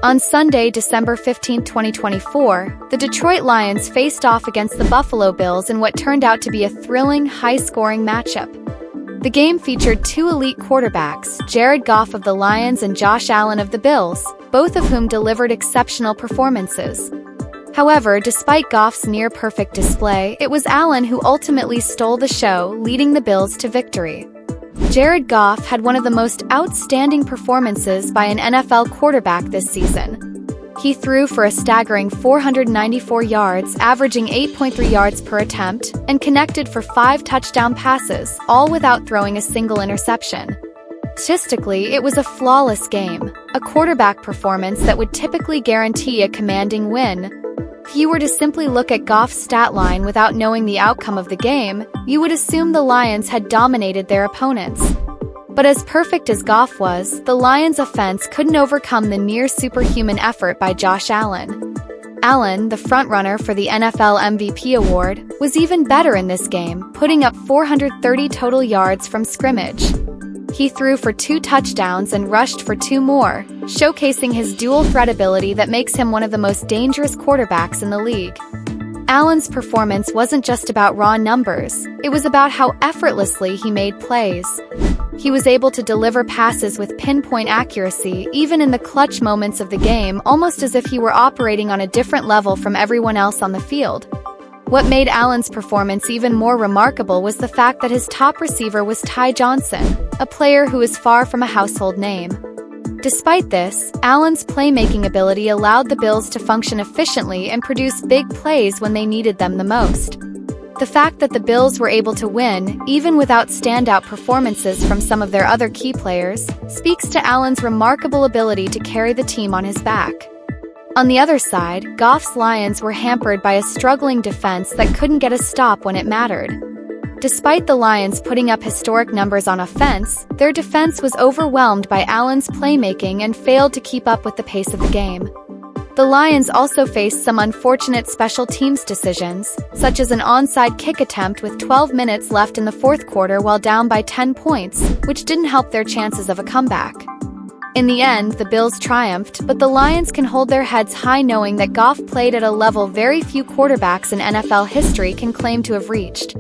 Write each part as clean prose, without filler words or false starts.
On Sunday, December 15, 2024, the Detroit Lions faced off against the Buffalo Bills in what turned out to be a thrilling, high-scoring matchup. The game featured two elite quarterbacks, Jared Goff of the Lions and Josh Allen of the Bills, both of whom delivered exceptional performances. However, despite Goff's near-perfect display, it was Allen who ultimately stole the show, leading the Bills to victory. Jared Goff had one of the most outstanding performances by an NFL quarterback this season. He threw for a staggering 494 yards, averaging 8.3 yards per attempt, and connected for 5 touchdown passes, all without throwing a single interception. Statistically, it was a flawless game, a quarterback performance that would typically guarantee a commanding win. If you were to simply look at Goff's stat line without knowing the outcome of the game, you would assume the Lions had dominated their opponents. But as perfect as Goff was, the Lions' offense couldn't overcome the near-superhuman effort by Josh Allen. Allen, the frontrunner for the NFL MVP award, was even better in this game, putting up 430 total yards from scrimmage. He threw for 2 touchdowns and rushed for 2 more, showcasing his dual-threat ability that makes him one of the most dangerous quarterbacks in the league. Allen's performance wasn't just about raw numbers, it was about how effortlessly he made plays. He was able to deliver passes with pinpoint accuracy, even in the clutch moments of the game, almost as if he were operating on a different level from everyone else on the field. What made Allen's performance even more remarkable was the fact that his top receiver was Ty Johnson, a player who is far from a household name. Despite this, Allen's playmaking ability allowed the Bills to function efficiently and produce big plays when they needed them the most. The fact that the Bills were able to win, even without standout performances from some of their other key players, speaks to Allen's remarkable ability to carry the team on his back. On the other side, Goff's Lions were hampered by a struggling defense that couldn't get a stop when it mattered. Despite the Lions putting up historic numbers on offense, their defense was overwhelmed by Allen's playmaking and failed to keep up with the pace of the game. The Lions also faced some unfortunate special teams decisions, such as an onside kick attempt with 12 minutes left in the fourth quarter while down by 10 points, which didn't help their chances of a comeback. In the end, the Bills triumphed, but the Lions can hold their heads high knowing that Goff played at a level very few quarterbacks in NFL history can claim to have reached.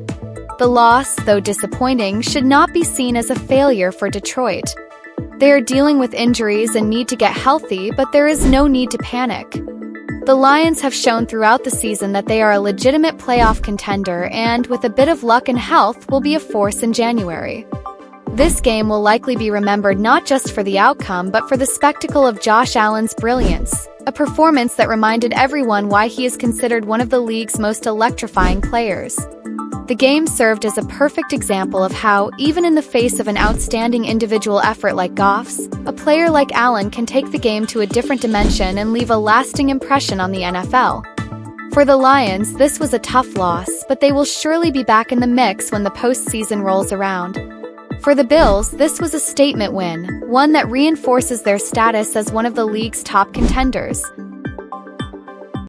The loss, though disappointing, should not be seen as a failure for Detroit. They are dealing with injuries and need to get healthy, but there is no need to panic. The Lions have shown throughout the season that they are a legitimate playoff contender and, with a bit of luck and health, will be a force in January. This game will likely be remembered not just for the outcome but for the spectacle of Josh Allen's brilliance, a performance that reminded everyone why he is considered one of the league's most electrifying players. The game served as a perfect example of how, even in the face of an outstanding individual effort like Goff's, a player like Allen can take the game to a different dimension and leave a lasting impression on the NFL. For the Lions, this was a tough loss, but they will surely be back in the mix when the postseason rolls around. For the Bills, this was a statement win, one that reinforces their status as one of the league's top contenders.